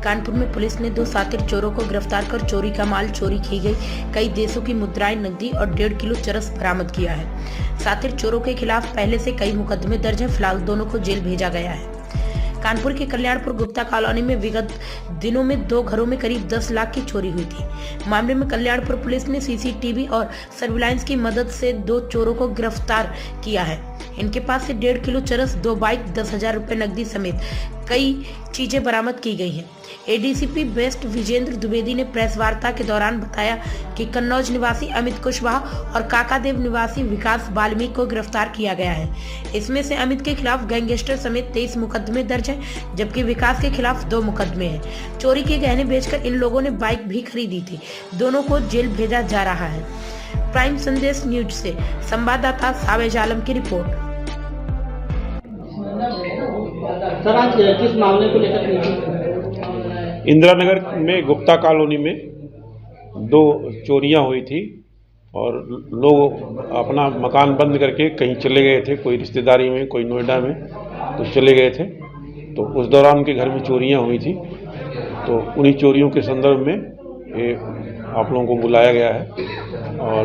कानपुर में पुलिस ने 2 शातिर चोरों को गिरफ्तार कर चोरी का माल, चोरी की गई कई देशों की मुद्राएं, नकदी और 1.5 किलो चरस बरामद किया है। शातिर चोरों के खिलाफ पहले से कई मुकदमे दर्ज हैं। फिलहाल दोनों को जेल भेजा गया है। कानपुर के कल्याणपुर गुप्ता कॉलोनी में विगत दिनों में 2 घरों में करीब 10 लाख की चोरी हुई थी। मामले में कल्याणपुर पुलिस ने सीसीटीवी और सर्विलांस की मदद से 2 चोरों को गिरफ्तार किया है। इनके पास से 1.5 किलो चरस, 2 बाइक, 10,000 रुपए नकदी समेत कई चीजें बरामद की गई हैं। एडीसीपी वेस्ट विजेंद्र द्विवेदी ने प्रेस वार्ता के दौरान बताया कि कन्नौज निवासी अमित कुशवाहा और काकादेव निवासी विकास वाल्मीकि को गिरफ्तार किया गया है। इसमें से अमित के खिलाफ गैंगस्टर समेत 23 मुकदमे दर्ज हैं, जबकि विकास के खिलाफ 2 मुकदमे हैं। चोरी के गहने बेचकर इन लोगों ने बाइक भी खरीदी थी। दोनों को जेल भेजा जा रहा है। प्राइम संदेश न्यूज से संवाददाता सावेज आलम की रिपोर्ट। सर, आज किस मामले को लेकर इंदिरा नगर में गुप्ता कॉलोनी में 2 चोरियां हुई थी और लोग अपना मकान बंद करके कहीं चले गए थे, कोई रिश्तेदारी में, कोई नोएडा में, तो चले गए थे। तो उस दौरान उनके घर में चोरियां हुई थी। तो उन्हीं चोरियों के संदर्भ में ये आप लोगों को बुलाया गया है। और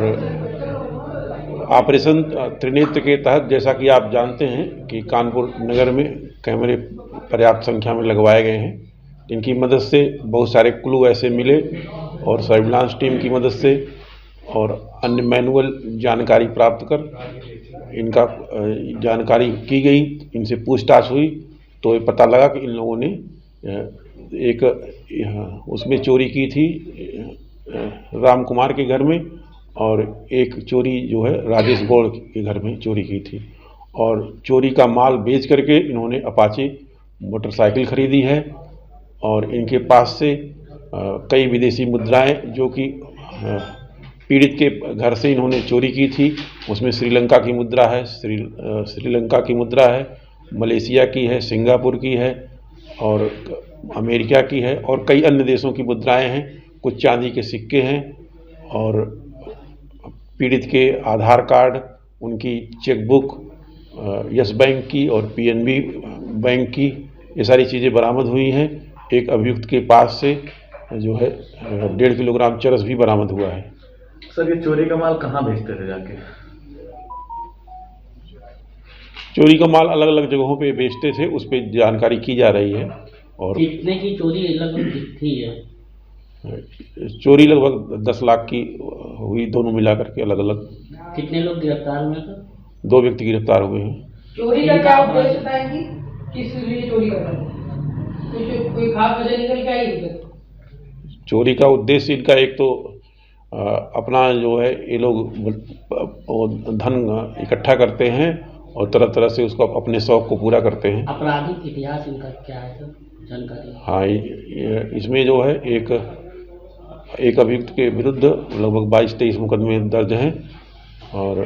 ऑपरेशन त्रिनेत्र के तहत, जैसा कि आप जानते हैं कि कानपुर नगर में कैमरे पर्याप्त संख्या में लगवाए गए हैं, इनकी मदद से बहुत सारे क्लू ऐसे मिले और सर्विलांस टीम की मदद से और अन्य मैनुअल जानकारी प्राप्त कर इनका जानकारी की गई, इनसे पूछताछ हुई तो ये पता लगा कि इन लोगों ने एक उसमें चोरी की थी राम कुमार के घर में, और एक चोरी जो है राजेश गौड़ के घर में चोरी की थी। और चोरी का माल बेच करके इन्होंने अपाचे मोटरसाइकिल खरीदी है और इनके पास से कई विदेशी मुद्राएं जो कि पीड़ित के घर से इन्होंने चोरी की थी, उसमें श्रीलंका की मुद्रा है, श्रीलंका की मुद्रा है, मलेशिया की है, सिंगापुर की है और अमेरिका की है और कई अन्य देशों की मुद्राएं हैं। कुछ चांदी के सिक्के हैं और पीड़ित के आधार कार्ड, उनकी चेकबुक यस बैंक की और पीएनबी बैंक की, ये सारी चीज़ें बरामद हुई हैं। एक अभियुक्त के पास से जो है 1.5 किलोग्राम चरस भी बरामद हुआ है। सर, ये चोरी का माल कहाँ बेचते थे जाके? चोरी का माल अलग अलग जगहों पे बेचते थे, उस पर जानकारी की जा रही है। और कितने की चोरी लगभग थी है? चोरी लगभग 10 लाख की हुई, दोनों मिला करके अलग अलग। कितने लोग गिरफ्तार हुए थे? 2 व्यक्ति गिरफ्तार हुए हैं। चोरी का क्या उद्देश्य था कि किस लिए चोरी कर रहे थे? कोई खास वजह निकल के आई? चोरी का उद्देश्य इनका एक तो अपना जो है ये लोग धन इकट्ठा करते हैं और तरह तरह से उसको अपने शौक को पूरा करते हैं। आपराधिक इतिहास इनका क्या है सर, जानकारी? हाँ, इसमें जो है एक अभियुक्त के विरुद्ध लगभग 22-23 मुकदमे दर्ज हैं और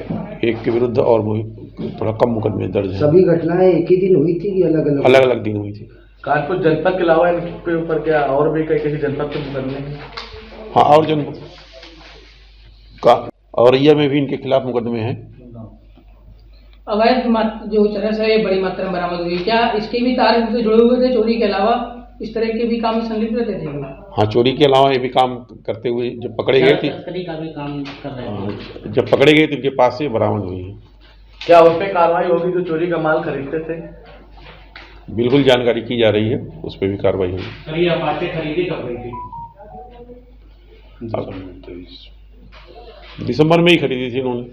एक के विरुद्ध और थोड़ा कम मुकदमे दर्ज हैं। सभी घटनाएं एक ही दिन हुई थी कि अलग अलग दिन हुई थी? कानपुर जनपद के अलावा इनके ऊपर क्या और भी कई किसी जनपद के मुकदमे हैं? हाँ, और जनपद का औरैया में भी इनके खिलाफ मुकदमे हैं। अवैध जो चरस है ये बड़ी मात्रा में बरामद हुई, क्या इसके भी तार इनसे जुड़े हुए थे? चोरी के अलावा इस तरह के भी काम में संलिप्त रहते थे? हाँ, चोरी के अलावा ये भी काम करते हुए जब पकड़े गए थे, तस्करी का भी काम कर रहे थे। जब पकड़े गए तो इनके पास से बरामद हुई है। क्या उन पे कार्रवाई होगी जो चोरी का माल खरीदते थे? बिल्कुल जानकारी की जा रही है, उस पर भी कार्रवाई होगी। सर, ये अपाचे खरीदी कब हुई थी? दिसंबर में ही खरीदी थी इन्होंने।